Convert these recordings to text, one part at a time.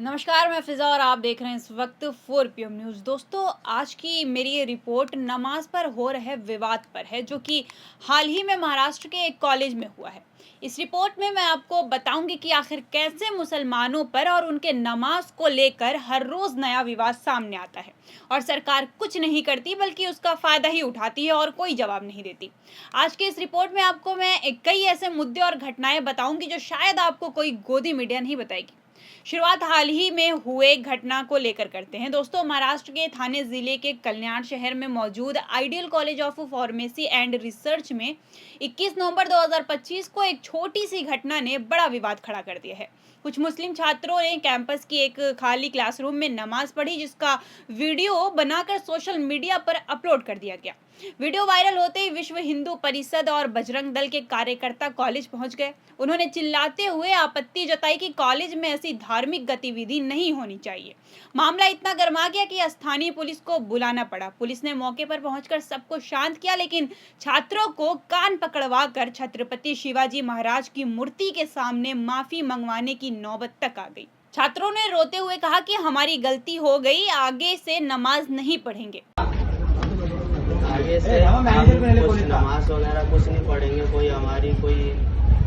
नमस्कार, मैं फिज़ा और आप देख रहे हैं इस वक्त 4 PM न्यूज़। दोस्तों, आज की मेरी ये रिपोर्ट नमाज पर हो रहे विवाद पर है, जो कि हाल ही में महाराष्ट्र के एक कॉलेज में हुआ है। इस रिपोर्ट में मैं आपको बताऊंगी कि आखिर कैसे मुसलमानों पर और उनके नमाज को लेकर हर रोज़ नया विवाद सामने आता है और सरकार कुछ नहीं करती बल्कि उसका फ़ायदा ही उठाती है और कोई जवाब नहीं देती। आज की इस रिपोर्ट में आपको मैं कई ऐसे मुद्दे और घटनाएं बताऊंगी जो शायद आपको कोई गोदी मीडिया नहीं बताएगी। शुरुआत हाल ही में हुए घटना को लेकर करते हैं। दोस्तों, महाराष्ट्र के थाने जिले के कल्याण शहर में मौजूद ideal college of pharmacy and research में 21 नवंबर 2025 को एक छोटी सी घटना ने बड़ा विवाद खड़ा कर दिया है। कुछ मुस्लिम छात्रों ने कैंपस की एक खाली क्लासरूम में नमाज पढ़ी, जिसका वीडियो बनाकर सोशल मीडिया पर अपलोड कर दिया गया। वीडियो वायरल होते ही विश्व हिंदू परिषद और बजरंग दल के कार्यकर्ता कॉलेज पहुंच गए। उन्होंने चिल्लाते हुए आपत्ति जताई कि कॉलेज में ऐसी धार्मिक गतिविधि नहीं होनी चाहिए। मामला इतना गर्मा गया कि स्थानीय पुलिस को बुलाना पड़ा। पुलिस ने मौके पर पहुंचकर सबको शांत किया, लेकिन छात्रों को कान पकड़वा कर छत्रपति शिवाजी महाराज की मूर्ति के सामने माफी मंगवाने की नौबत तक आ गई। छात्रों ने रोते हुए कहा कि हमारी गलती हो गई, आगे से नमाज नहीं पढ़ेंगे। आगे से हम कुछ नमाज वगैरह कुछ नहीं पढ़ेंगे, कोई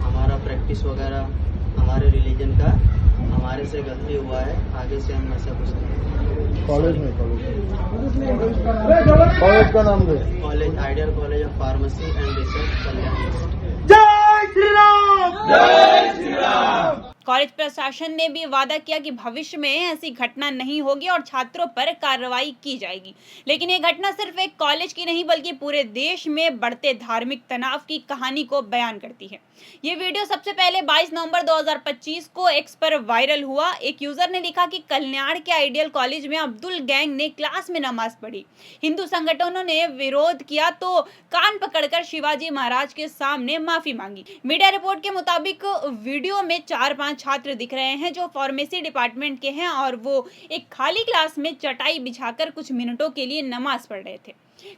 हमारा प्रैक्टिस वगैरह हमारे रिलीजन का हमारे से गलती हुआ है, आगे से हम ऐसा कुछ नहीं। कॉलेज का नाम दे। College ideal college of pharmacy and research Kalyan. जय श्री राम, जय श्री राम। कॉलेज प्रशासन ने भी वादा किया कि भविष्य में ऐसी घटना नहीं होगी और छात्रों पर कार्रवाई की जाएगी। लेकिन ये घटना सिर्फ एक कॉलेज की नहीं बल्कि पूरे देश में बढ़ते धार्मिक तनाव की कहानी को बयान करती है। ये वीडियो सबसे पहले 22 नवंबर 2025 को एक्स पर वायरल हुआ। एक यूजर ने लिखा कि कल्याण के आइडियल कॉलेज में अब्दुल गैंग ने क्लास में नमाज पढ़ी। हिंदू संगठनों ने विरोध किया तो कान पकड़कर शिवाजी महाराज के सामने माफी मांगी। मीडिया रिपोर्ट के मुताबिक वीडियो में 4-5 छात्र दिख रहे हैं जो फार्मेसी डिपार्टमेंट के हैं और वो एक खाली क्लास में चटाई बिछाकर कुछ मिनटों के लिए नमाज पढ़ रहे थे।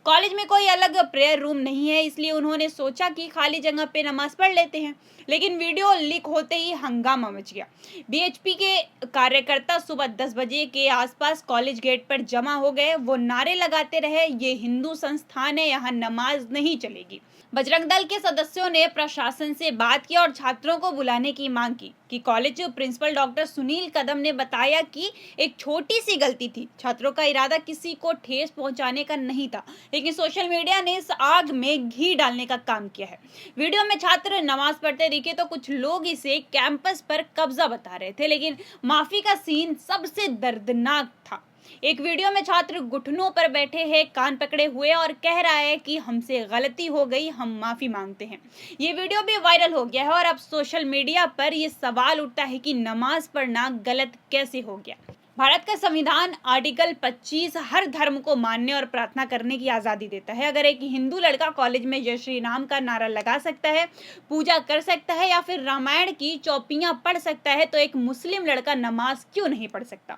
कॉलेज में कोई अलग प्रेयर रूम नहीं है, इसलिए उन्होंने सोचा कि खाली जगह पे नमाज पढ़ लेते हैं। लेकिन वीडियो लीक होते ही हंगामा मच गया। बीएचपी के कार्यकर्ता सुबह 10 बजे के आसपास कॉलेज गेट पर जमा हो गए। वो नारे लगाते रहे, ये हिंदू संस्थान है, यहाँ नमाज नहीं चलेगी। बजरंग दल के सदस्यों ने प्रशासन से बात की और छात्रों को बुलाने की मांग की। कॉलेज प्रिंसिपल डॉक्टर सुनील कदम ने बताया कि एक छोटी सी गलती थी। छात्रों का इरादा किसी को ठेस पहुंचाने का नहीं था, लेकिन सोशल मीडिया ने इस आग में घी डालने का काम किया है। वीडियो में छात्र नमाज पढ़ते दिखे तो कुछ लोग इसे कैंपस पर कब्जा बता रहे थे, लेकिन माफी का सीन सबसे दर्दनाक था। एक वीडियो में छात्र घुटनों पर बैठे हैं, कान पकड़े हुए, और कह रहा है कि हमसे गलती हो गई, हम माफी मांगते हैं। ये वीडियो भी वायरल हो गया है और अब सोशल मीडिया पर ये सवाल उठता है कि नमाज पढ़ना गलत कैसे हो गया। भारत का संविधान आर्टिकल 25 हर धर्म को मानने और प्रार्थना करने की आज़ादी देता है। अगर एक हिंदू लड़का कॉलेज में जय श्री राम का नारा लगा सकता है, पूजा कर सकता है या फिर रामायण की चौपियां पढ़ सकता है, तो एक मुस्लिम लड़का नमाज क्यों नहीं पढ़ सकता?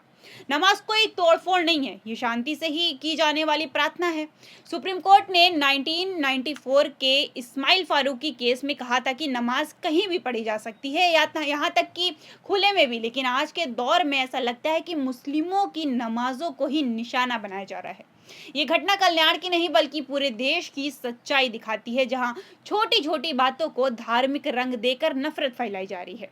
नमाज कोई तोड़फोड़ नहीं है, ये शांति से ही की जाने वाली प्रार्थना है। सुप्रीम कोर्ट ने 1994 के इस्माइल फारूकी केस में कहा था कि नमाज कहीं भी पढ़ी जा सकती है, या यहाँ तक कि खुले में भी। लेकिन आज के दौर में ऐसा लगता है कि मुस्लिमों की नमाजों को ही निशाना बनाया जा रहा है। ये घटना कल्याण की नहीं बल्कि पूरे देश की सच्चाई दिखाती है, जहां छोटी छोटी बातों को धार्मिक रंग देकर नफरत फैलाई जा रही है।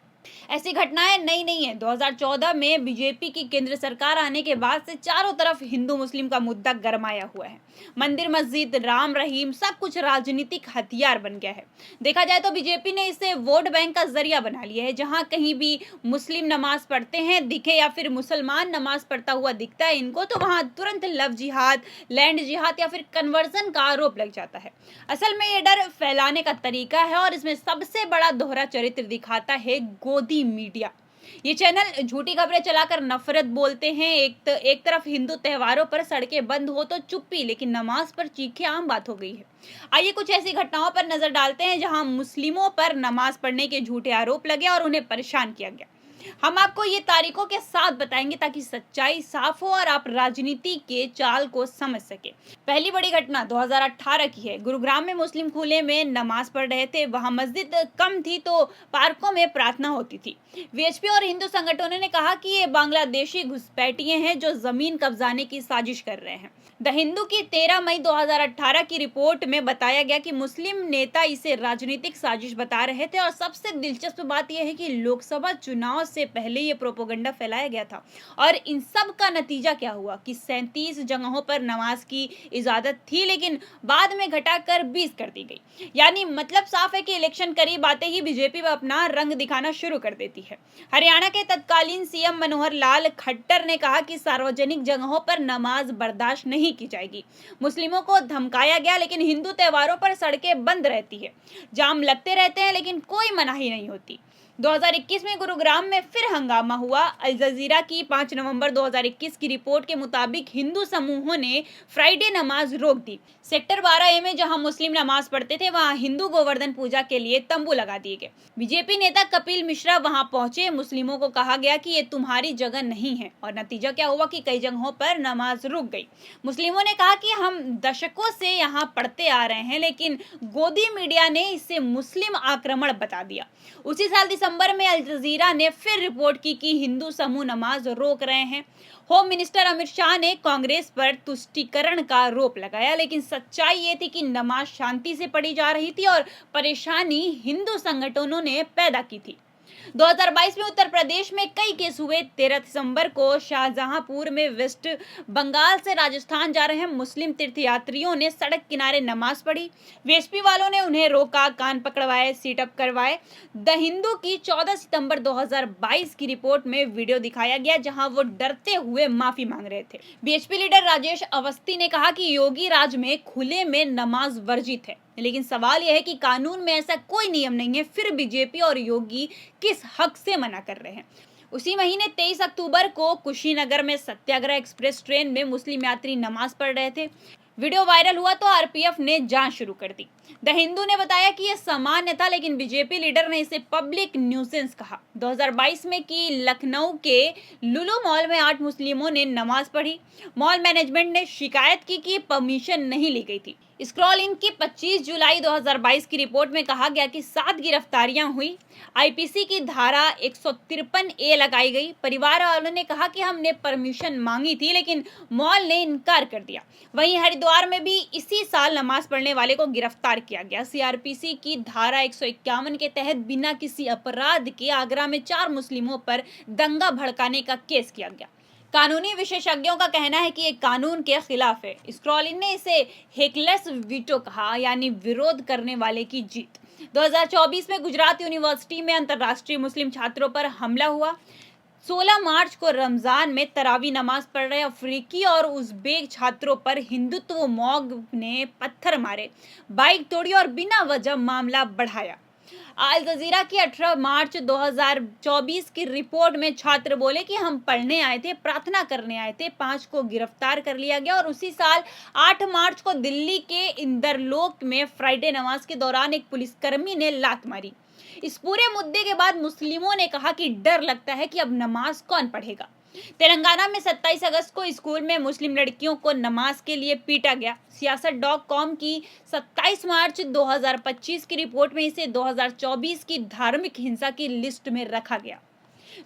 ऐसी घटनाएं नई नहीं है। 2014 में बीजेपी की केंद्र सरकार आने के बाद से चारों तरफ हिंदू मुस्लिम का मुद्दा गरमाया हुआ है। मंदिर, मस्जिद, राम रहीम सब कुछ राजनीतिक हथियार बन गया है। देखा जाए तो बीजेपी ने इसे वोट बैंक का जरिया बना लिया है। जहां कहीं भी मुस्लिम नमाज पढ़ते हैं दिखे या फिर मुसलमान नमाज पढ़ता हुआ दिखता है इनको, तो वहां तुरंत लव जिहाद, लैंड जिहाद या फिर कन्वर्जन का आरोप लग जाता है। असल में ये डर फैलाने का तरीका है और इसमें सबसे बड़ा दोहरा चरित्र दिखाता है गोदी मीडिया। ये चैनल झूठी खबरें चलाकर नफरत बोलते हैं। एक तरफ हिंदू त्योहारों पर सड़कें बंद हो तो चुप्पी, लेकिन नमाज पर चीखें आम बात हो गई है। आइए कुछ ऐसी घटनाओं पर नजर डालते हैं जहां मुस्लिमों पर नमाज पढ़ने के झूठे आरोप लगे और उन्हें परेशान किया गया। हम आपको ये तारीखों के साथ बताएंगे ताकि सच्चाई साफ हो और आप राजनीति के चाल को समझ सके। पहली बड़ी घटना 2018 की है। गुरुग्राम में मुस्लिम खुले में नमाज पढ़ रहे थे। वहां मस्जिद कम थी तो पार्कों में प्रार्थना होती थी। वीएचपी और हिंदू संगठनों ने कहा कि ये बांग्लादेशी घुसपैठिए हैं जो जमीन कब्जाने की साजिश कर रहे हैं। द हिंदू की 13 मई 2018 की रिपोर्ट में बताया गया कि मुस्लिम नेता इसे राजनीतिक साजिश बता रहे थे और सबसे दिलचस्प बात यह है कि लोकसभा चुनाव से पहले ये प्रोपेगेंडा फैलाया गया था और इन सब का नतीजा क्या हुआ कि 37 जगहों पर नमाज की इजाजत थी लेकिन बाद में घटाकर 20 कर दी गई। यानी मतलब साफ है कि इलेक्शन करीब आते ही बीजेपी अपना रंग दिखाना शुरू कर देती है। हरियाणा के तत्कालीन सीएम मनोहर लाल खट्टर ने कहा कि सार्वजनिक जगहों पर नमाज बर्दाश्त नहीं की जाएगी। मुस्लिमों को धमकाया गया लेकिन हिंदू त्योहारों पर सड़कें बंद रहती है, जाम लगते रहते हैं लेकिन कोई मनाही नहीं होती। 2021 में गुरुग्राम में फिर हंगामा हुआ। अल जजीरा की 5 नवंबर 2021 की रिपोर्ट के मुताबिक हिंदू समूहों ने फ्राइडे नमाज रोक दी। सेक्टर 12A में जहां मुस्लिम नमाज पढ़ते थे वहां हिंदू गोवर्धन पूजा के लिए तंबू लगा दिए गए। बीजेपी नेता कपिल मिश्रा वहां पहुंचे। मुस्लिमों को कहा गया कि ये तुम्हारी जगह नहीं है और नतीजा क्या हुआ कि कई जगहों पर नमाज रुक गई। मुस्लिमों ने कहा कि हम दशकों से यहाँ पढ़ते आ रहे हैं लेकिन गोदी मीडिया ने इसे मुस्लिम आक्रमण बता दिया। उसी साल दिसंबर में अल जजीरा ने फिर रिपोर्ट की कि हिंदू समूह नमाज रोक रहे हैं। होम मिनिस्टर अमित शाह ने कांग्रेस पर तुष्टीकरण का आरोप लगाया लेकिन सच्चाई ये थी कि नमाज शांति से पढ़ी जा रही थी और परेशानी हिंदू संगठनों ने पैदा की थी। 2022 में उत्तर प्रदेश में कई केस हुए। 13 दिसंबर को शाहजहांपुर में वेस्ट बंगाल से राजस्थान जा रहे मुस्लिम तीर्थयात्रियों ने सड़क किनारे नमाज पढ़ी। वीएचपी वालों ने उन्हें रोका, कान पकड़वाए, सीटअप करवाए। द हिंदू की 14 सितंबर 2022 की रिपोर्ट में वीडियो दिखाया गया जहां वो डरते हुए माफी मांग रहे थे। बीएचपी लीडर राजेश अवस्थी ने कहा कि योगी राज में खुले में नमाज वर्जित है लेकिन सवाल यह है कि कानून में ऐसा कोई नियम नहीं है, फिर बीजेपी और योगी किस हक से मना कर रहे हैं। उसी महीने 23 अक्टूबर को कुशीनगर में सत्याग्रह एक्सप्रेस ट्रेन में मुस्लिम यात्री नमाज पढ़ रहे थे। वीडियो वायरल हुआ तो आरपीएफ ने जांच शुरू कर दी। द हिंदू ने बताया कि यह सामान्य था लेकिन बीजेपी लीडर ने इसे पब्लिक न्यूसेंस कहा। 2022 में कि लखनऊ के लुलु मॉल में 8 मुस्लिमों ने नमाज पढ़ी। मॉल मैनेजमेंट ने शिकायत की कि परमिशन नहीं ली गई थी। स्क्रॉल इन की 25 जुलाई 2022 की रिपोर्ट में कहा गया कि 7 गिरफ्तारियां हुई। आईपीसी की धारा 153A लगाई गई। परिवार वालों ने कहा कि हमने परमिशन मांगी थी लेकिन मॉल ने इनकार कर दिया। वहीं हरिद्वार में भी इसी साल नमाज पढ़ने वाले को गिरफ्तार किया गया। सीआरपीसी की धारा 151 के तहत बिना किसी अपराध के आगरा में 4 मुस्लिमों पर दंगा भड़काने का केस किया गया। कानूनी विशेषज्ञों का कहना है कि ये कानून के खिलाफ है। स्क्रॉलिन ने इसे हेकलेस वीटो कहा, यानी विरोध करने वाले की जीत। 2024 में गुजरात यूनिवर्सिटी में अंतर्राष्ट्रीय मुस्लिम छात्रों पर हमला हुआ। 16 मार्च को रमजान में तरावी नमाज पढ़ रहे अफ्रीकी और उज़्बेक छात्रों पर हिंदुत्व मॉब ने पत्थर मारे, बाइक तोड़ी और बिना वजह मामला बढ़ाया। अल जजीरा की 18 मार्च 2024 की रिपोर्ट में छात्र बोले कि हम पढ़ने आए थे, प्रार्थना करने आए थे। 5 को गिरफ्तार कर लिया गया और उसी साल 8 मार्च को दिल्ली के इंदरलोक में फ्राइडे नमाज के दौरान एक पुलिसकर्मी ने लात मारी। इस पूरे मुद्दे के बाद मुस्लिमों ने कहा कि डर लगता है कि अब नमाज कौन पढ़ेगा। तेलंगाना में 27 अगस्त को स्कूल में मुस्लिम लड़कियों को नमाज के लिए पीटा गया। सियासत.com की 27 मार्च 2025 की रिपोर्ट में इसे 2024 की धार्मिक हिंसा की लिस्ट में रखा गया।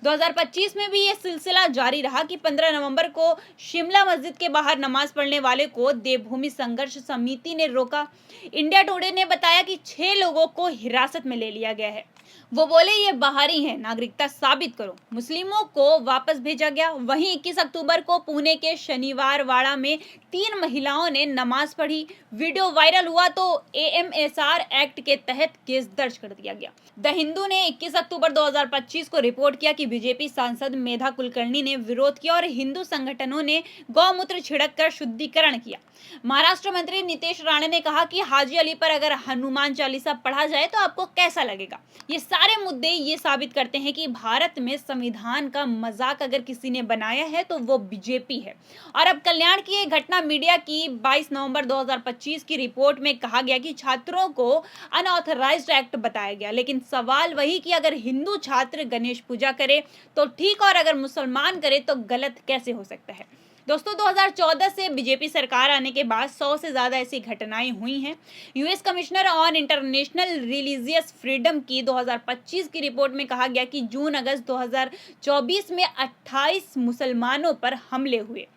2025 में भी ये सिलसिला जारी रहा कि 15 नवंबर को शिमला मस्जिद के बाहर नमाज पढ़ने वाले को देवभूमि संघर्ष समिति ने रोका। इंडिया टुडे ने बताया कि 6 लोगों को हिरासत में ले लिया गया है। वो बोले ये बाहरी हैं, नागरिकता साबित करो। मुस्लिमों को वापस भेजा गया। वहीं 21 अक्टूबर को पुणे के शनिवार वाड़ा में 3 महिलाओं ने नमाज पढ़ी। वीडियो वायरल हुआ तो AMSR एक्ट के तहत केस दर्ज कर दिया गया। द हिंदू ने 21 अक्टूबर 2025 को रिपोर्ट किया कि बीजेपी सांसद मेधा कुलकर्णी ने विरोध किया और हिंदू संगठनों ने गौमूत्र छिड़क कर शुद्धिकरण किया। महाराष्ट्र मंत्री नीतीश राणे ने कहा कि हाजी अली पर अगर हनुमान चालीसा पढ़ा जाए तो आपको कैसा लगेगा। ये सारे मुद्दे ये साबित करते हैं कि भारत में संविधान का मजाक अगर किसी ने बनाया है तो वो बीजेपी है। और अब कल्याण की एक घटना मीडिया की 22 नवंबर 2025 की रिपोर्ट में कहा गया कि छात्रों को अनऑथराइज्ड एक्ट बताया गया, लेकिन सवाल वही कि अगर हिंदू छात्र गणेश पूजा करे तो ठीक और अगर मुसलमान करे तो गलत कैसे हो सकता है। दोस्तों 2014 से बीजेपी सरकार आने के बाद 100 से ज़्यादा ऐसी घटनाएं हुई हैं। US commissioner on international religious freedom की 2025 की रिपोर्ट में कहा गया कि जून-अगस्त 2024 में 28 मुसलमानों पर हमले हुए।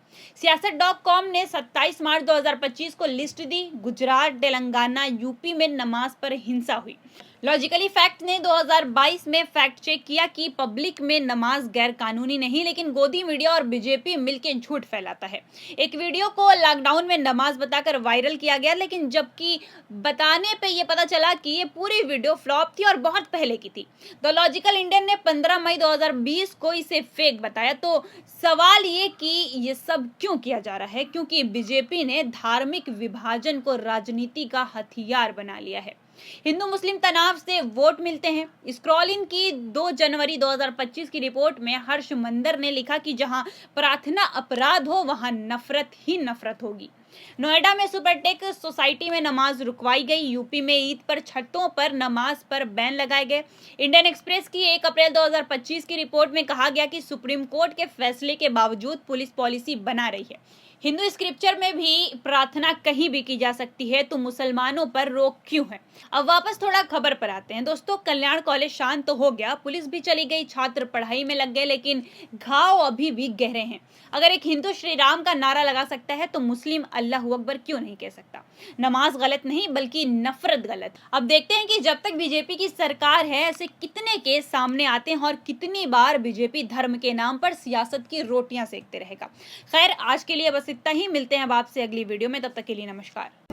सियासत.com ने 27 मार्च 2025 को लिस्ट दी। गुजरात, तेलंगाना, यूपी में नमाज पर हिंसा हुई। लॉजिकली फैक्ट ने 2022 में फैक्ट चेक किया कि पब्लिक में नमाज गैर कानूनी नहीं, लेकिन गोदी मीडिया और बीजेपी मिलकर झूठ फैलाता है। एक वीडियो को लॉकडाउन में नमाज बताकर वायरल किया गया, लेकिन जबकि बताने पे ये पता चला कि ये पूरी वीडियो फ्लॉप थी और बहुत पहले की थी। द लॉजिकल इंडियन ने 15 मई 2020 को इसे फेक बताया। तो सवाल ये कि ये सब क्यों किया जा रहा है? क्योंकि बीजेपी ने धार्मिक विभाजन को राजनीति का हथियार बना लिया है। हिंदू मुस्लिम तनाव से वोट मिलते हैं। स्क्रॉल इन की 2 जनवरी 2025 की रिपोर्ट में हर्ष मंदर ने लिखा कि जहां प्रार्थना अपराध हो वहां नफरत ही नफरत होगी। नोएडा में सुपरटेक सोसाइटी में नमाज रुकवाई गई। यूपी में ईद पर छतों पर नमाज पर बैन लगाए गए। इंडियन एक्सप्रेस की 1 अप्रैल 2025 की रिपोर्ट में कहा गया कि सुप्रीम कोर्ट के फैसले के बावजूद पुलिस पॉलिसी बना रही है। हिंदू स्क्रिप्चर में भी प्रार्थना कहीं भी की जा सकती है, तो मुसलमानों पर रोक क्यों है? अब वापस थोड़ा खबर पर आते हैं। दोस्तों, कल्याण कॉलेज शांत तो हो गया, पुलिस भी चली गई, छात्र पढ़ाई में लग गए, लेकिन घाव अभी भी गहरे हैं। अगर एक हिंदू श्री राम का नारा लगा सकता है तो मुस्लिम अल्लाहू अकबर क्यों नहीं कह सकता? नमाज गलत नहीं, बल्कि नफरत गलत। अब देखते हैं कि जब तक बीजेपी की सरकार है ऐसे कितने केस सामने आते हैं और कितनी बार बीजेपी धर्म के नाम पर सियासत की रोटियां सेकते रहेगा। खैर, आज के लिए बस इतना ही। मिलते हैं अब आपसे अगली वीडियो में, तब तक के लिए नमस्कार।